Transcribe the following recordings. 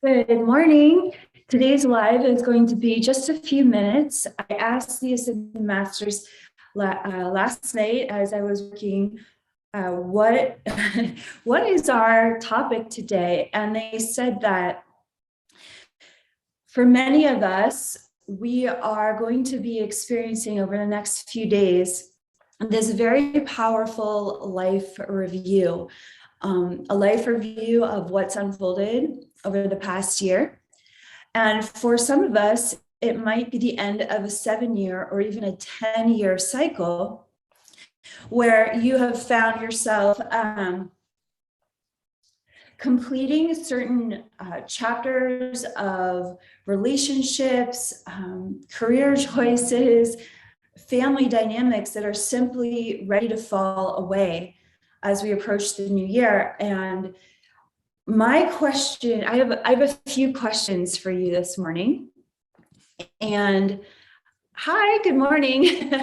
Good morning. Today's live is going to be just a few minutes. I asked the Ascended Masters last night as I was working, what is our topic today? And they said that for many of us, we are going to be experiencing over the next few days this very powerful life review, a life review of what's unfolded over the past year. And for some of us, it might be the end of a 7-year or even a 10-year cycle where you have found yourself completing certain chapters of relationships, career choices, family dynamics that are simply ready to fall away as we approach the new year. And my question, I have a few questions for you this morning. And hi, good morning.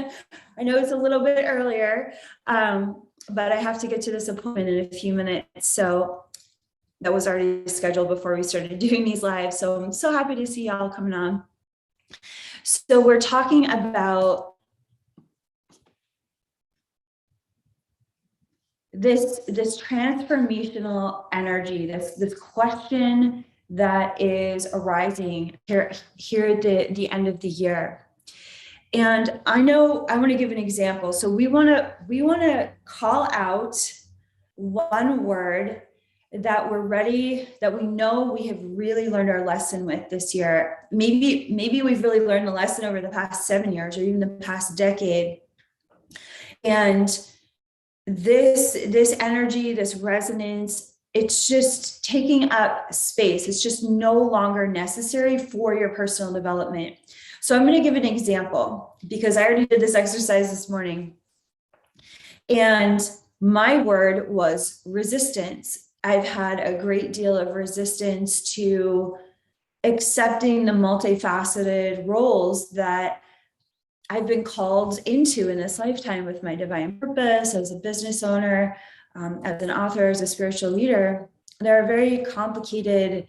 I know it's a little bit earlier, but I have to get to this appointment in a few minutes. So that was already scheduled before we started doing these lives. So I'm so happy to see y'all coming on. So we're talking about this transformational energy, this question that is arising here at the end of the year. And I want to give an example. So we want to call out one word that we're ready, that we know we have really learned our lesson with this year. Maybe we've really learned the lesson over the past 7 years or even the past decade. And this energy, this resonance, it's just taking up space. It's just no longer necessary for your personal development. So I'm going to give an example because I already did this exercise this morning. And my word was resistance. I've had a great deal of resistance to accepting the multifaceted roles that I've been called into in this lifetime with my divine purpose as a business owner, as an author, as a spiritual leader. There are very complicated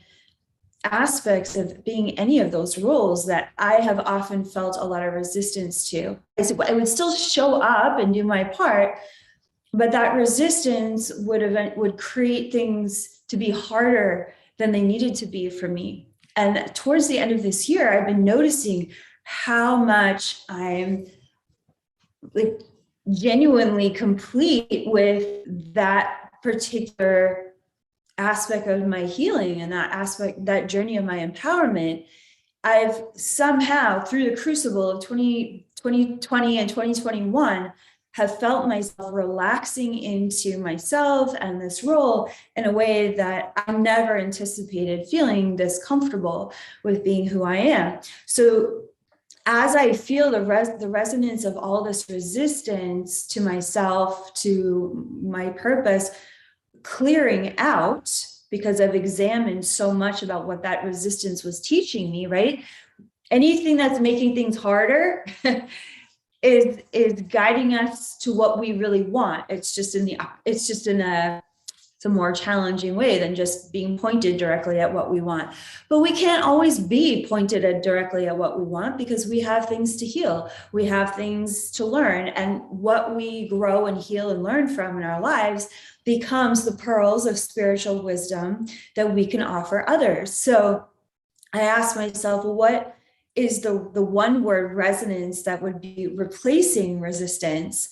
aspects of being any of those roles that I have often felt a lot of resistance to. I would still show up and do my part, but that resistance would create things to be harder than they needed to be for me. And towards the end of this year, I've been noticing how much I'm like genuinely complete with that particular aspect of my healing and that journey of my empowerment. I've somehow, through the crucible of 2020 and 2021, have felt myself relaxing into myself and this role in a way that I never anticipated feeling this comfortable with being who I am. So as I feel the resonance of all this resistance to myself, to my purpose, clearing out, because I've examined so much about what that resistance was teaching me, right? Anything that's making things harder is guiding us to what we really want. It's just in a more challenging way than just being pointed directly at what we want. But we can't always be pointed directly at what we want because we have things to heal. We have things to learn. And what we grow and heal and learn from in our lives becomes the pearls of spiritual wisdom that we can offer others. So I asked myself, well, what is the one word resonance that would be replacing resistance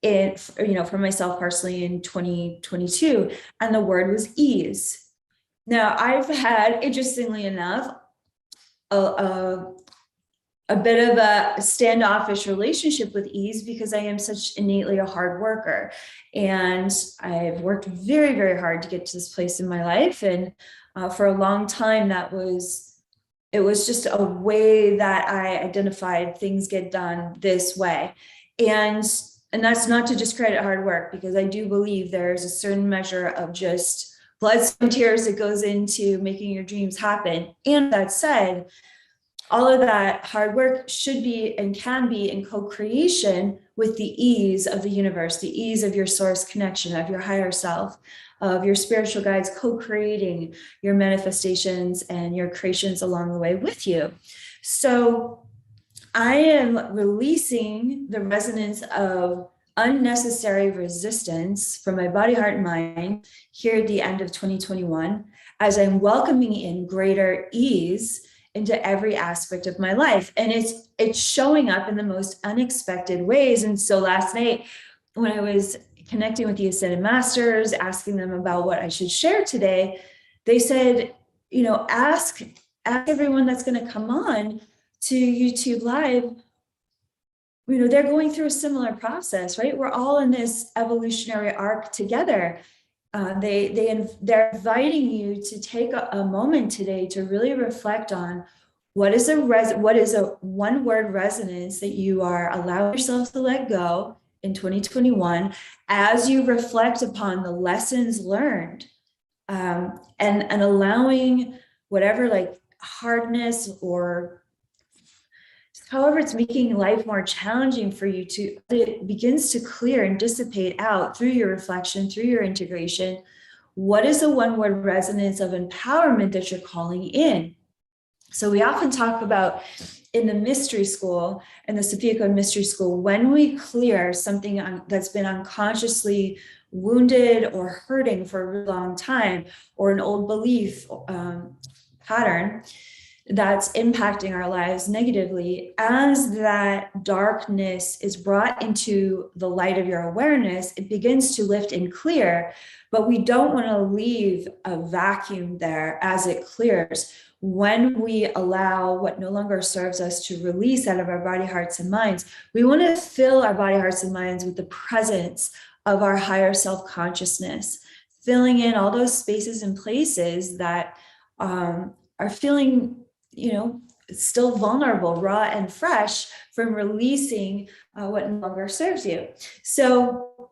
for myself personally in 2022, and the word was ease. Now I've had, interestingly enough, a bit of a standoffish relationship with ease because I am such innately a hard worker, and I've worked very, very hard to get to this place in my life. And for a long time, it was just a way that I identified things get done this way. And that's not to discredit hard work, because I do believe there's a certain measure of just blood, sweat, and tears that goes into making your dreams happen. And that said, all of that hard work should be and can be in co-creation with the ease of the universe, the ease of your source connection, of your higher self, of your spiritual guides co-creating your manifestations and your creations along the way with you. So I am releasing the resonance of unnecessary resistance from my body, heart, and mind here at the end of 2021, as I'm welcoming in greater ease into every aspect of my life. And it's showing up in the most unexpected ways. And so last night, when I was connecting with the Ascended Masters, asking them about what I should share today, they said, ask everyone that's going to come on to YouTube Live, they're going through a similar process, right? We're all in this evolutionary arc together. They're inviting you to take a moment today to really reflect on what is a one word resonance that you are allowing yourself to let go in 2021 as you reflect upon the lessons learned, and allowing whatever like hardness or however it's making life more challenging for you it begins to clear and dissipate out through your reflection, through your integration. What is the one word resonance of empowerment that you're calling in? So we often talk about in the mystery school and the Sophia Code mystery school, when we clear something that's been unconsciously wounded or hurting for a really long time, or an old belief pattern that's impacting our lives negatively, as that darkness is brought into the light of your awareness, it begins to lift and clear, but we don't want to leave a vacuum there as it clears. When we allow what no longer serves us to release out of our body, hearts, and minds, we want to fill our body, hearts, and minds with the presence of our higher self-consciousness, filling in all those spaces and places that are feeling still vulnerable, raw and fresh from releasing what no longer serves you. So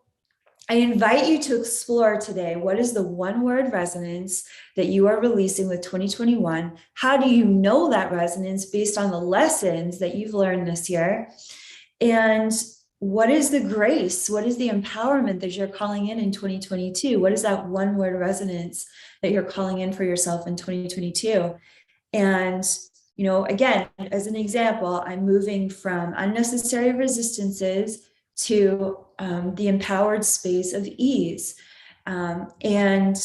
I invite you to explore today, what is the one word resonance that you are releasing with 2021? How do you know that resonance based on the lessons that you've learned this year? And what is the grace? What is the empowerment that you're calling in 2022? What is that one word resonance that you're calling in for yourself in 2022? And, again, as an example, I'm moving from unnecessary resistances to the empowered space of ease, and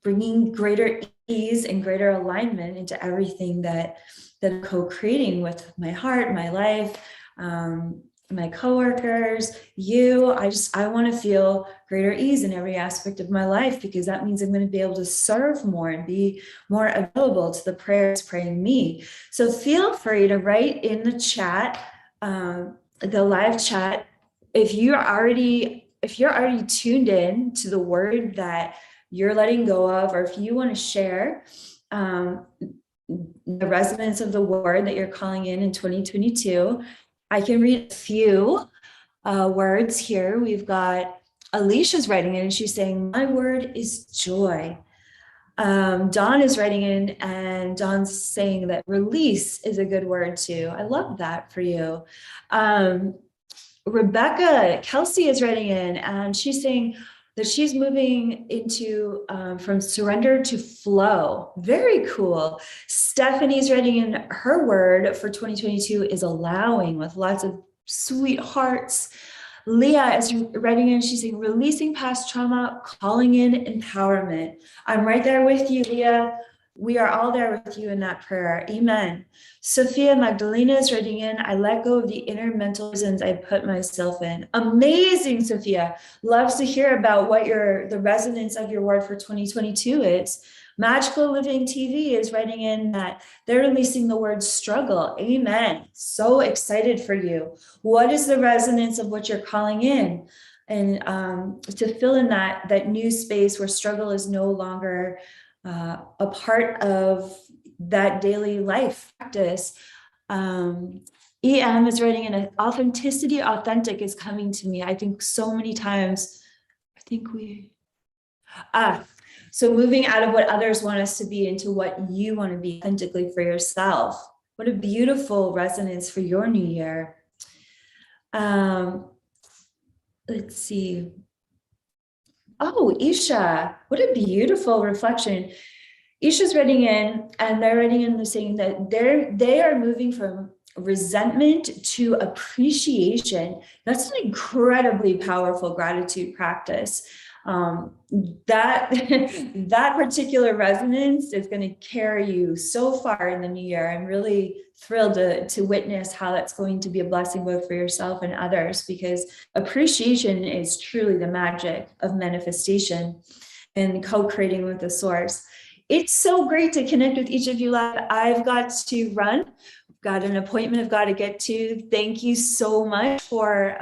bringing greater ease and greater alignment into everything that I'm co-creating with my heart, my life, my coworkers, you. I want to feel greater ease in every aspect of my life, because that means I'm going to be able to serve more and be more available to the prayers praying me. So feel free to write in the chat, the live chat, if you're already tuned in to the word that you're letting go of, or if you want to share the resonance of the word that you're calling in 2022. I can read a few words here. We've got Alicia's writing in, and she's saying, my word is joy. Dawn is writing in, and Dawn's saying that release is a good word too. I love that for you. Rebecca Kelsey is writing in, and she's saying that she's moving into from surrender to flow. Very cool. Stephanie's writing in, her word for 2022 is allowing, with lots of sweet hearts. Leah is writing in, she's saying releasing past trauma, calling in empowerment. I'm right there with you, Leah. We are all there with you in that prayer. Amen. Sophia Magdalena is writing in, I let go of the inner mental prisons I put myself in. Amazing, Sophia. Loves to hear about what the resonance of your word for 2022 is. Magical Living TV is writing in that they're releasing the word struggle. Amen. So excited for you. What is the resonance of what you're calling in? And to fill in that new space where struggle is no longer a part of that daily life practice. EM is writing in, authenticity, authentic is coming to me. I think so many times, so moving out of what others want us to be into what you want to be authentically for yourself. What a beautiful resonance for your new year. Let's see. Oh, Isha, what a beautiful reflection. Isha's writing in, and they're writing in, the saying that they are moving from resentment to appreciation. That's an incredibly powerful gratitude practice. That that particular resonance is going to carry you so far in the new year. I'm really thrilled to witness how that's going to be a blessing both for yourself and others, because appreciation is truly the magic of manifestation and co-creating with the source. It's so great to connect with each of you live. I've got to run. I've got an appointment I've got to get to. Thank you so much for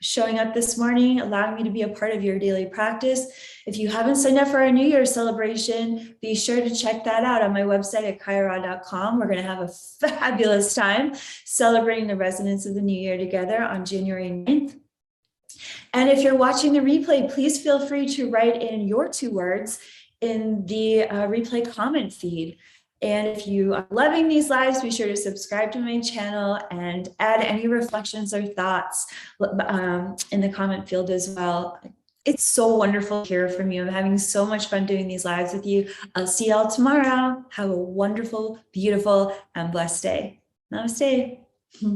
showing up this morning, allowing me to be a part of your daily practice. If you haven't signed up for our New Year's celebration, be sure to check that out on my website at kaira.com. We're going to have a fabulous time celebrating the resonance of the new year together on January 9th. And if you're watching the replay, please feel free to write in your 2 words in the replay comment feed. And if you are loving these lives, be sure to subscribe to my channel and add any reflections or thoughts in the comment field as well. It's so wonderful to hear from you. I'm having so much fun doing these lives with you. I'll see y'all tomorrow. Have a wonderful, beautiful, and blessed day. Namaste.